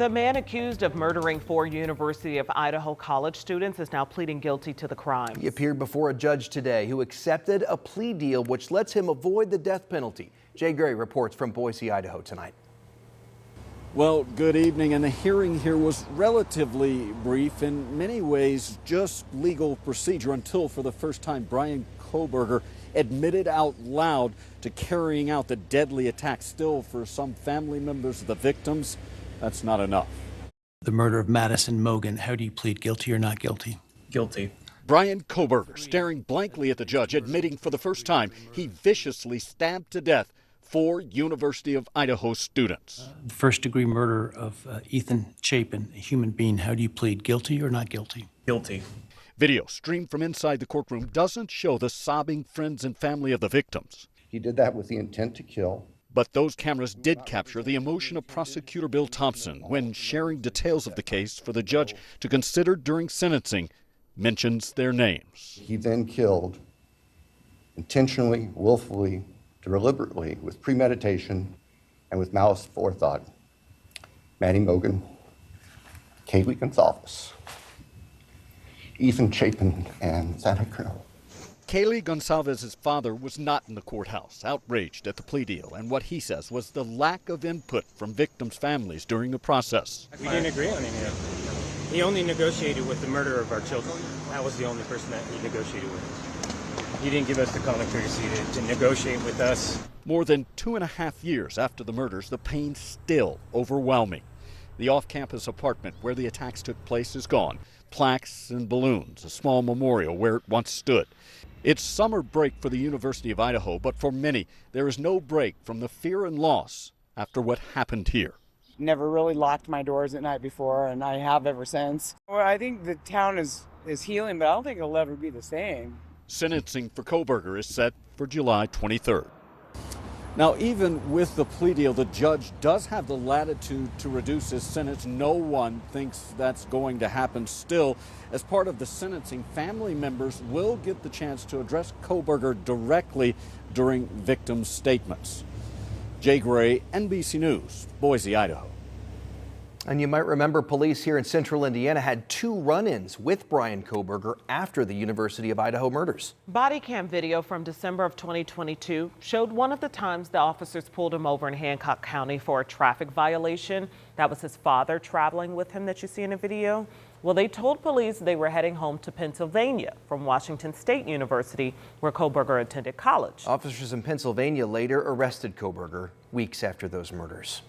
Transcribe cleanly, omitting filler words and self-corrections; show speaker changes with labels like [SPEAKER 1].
[SPEAKER 1] The man accused of murdering 4 University of Idaho college students is now pleading guilty to the crime.
[SPEAKER 2] He appeared before a judge today who accepted a plea deal which lets him avoid the death penalty. Jay Gray reports from Boise, Idaho tonight.
[SPEAKER 3] Well, good evening, and the hearing here was relatively brief, in many ways just legal procedure, until for the first time Bryan Kohberger admitted out loud to carrying out the deadly attack. Still, for some family members of the victims, that's not enough.
[SPEAKER 4] The murder of Madison Mogan, how do you plead guilty or not guilty?
[SPEAKER 5] Guilty.
[SPEAKER 3] Bryan Kohberger staring blankly at the judge, admitting for the first time he viciously stabbed to death 4 University of Idaho students.
[SPEAKER 4] First-degree murder of Ethan Chapin, a human being, how do you plead guilty or not guilty?
[SPEAKER 5] Guilty.
[SPEAKER 3] Video streamed from inside the courtroom doesn't show the sobbing friends and family of the victims.
[SPEAKER 6] He did that with the intent to kill.
[SPEAKER 3] But those cameras did capture the emotion of Prosecutor Bill Thompson when sharing details of the case for the judge to consider during sentencing. Mentions their names.
[SPEAKER 6] He then killed intentionally, willfully, deliberately, with premeditation, and with malice aforethought, Maddie Mogan, Kaylee Gonzalez, Ethan Chapin, and Santa Cruz.
[SPEAKER 3] Kaylee Gonzalez's father was not in the courthouse, outraged at the plea deal and what he says was the lack of input from victims' families during the process.
[SPEAKER 7] We didn't agree on anything. He only negotiated with the murder of our children. That was the only person that he negotiated with. He didn't give us the common courtesy to negotiate with us.
[SPEAKER 3] More than 2.5 years after the murders, the pain still overwhelming. The off-campus apartment where the attacks took place is gone. Plaques and balloons, a small memorial where it once stood. It's summer break for the University of Idaho, but for many, there is no break from the fear and loss after what happened here.
[SPEAKER 8] Never really locked my doors at night before, and I have ever since. Well, I think the town is healing, but I don't think it'll ever be the same.
[SPEAKER 3] Sentencing for Kohberger is set for July 23rd. Now, even with the plea deal, the judge does have the latitude to reduce his sentence. No one thinks that's going to happen. Still, as part of the sentencing, family members will get the chance to address Kohberger directly during victims' statements. Jay Gray, NBC News, Boise, Idaho.
[SPEAKER 2] And you might remember police here in central Indiana had 2 run-ins with Bryan Kohberger after the University of Idaho murders.
[SPEAKER 1] Body cam video from December of 2022 showed one of the times the officers pulled him over in Hancock County for a traffic violation. That was his father traveling with him that you see in the video. Well, they told police they were heading home to Pennsylvania from Washington State University, where Kohberger attended college.
[SPEAKER 2] Officers in Pennsylvania later arrested Kohberger weeks after those murders.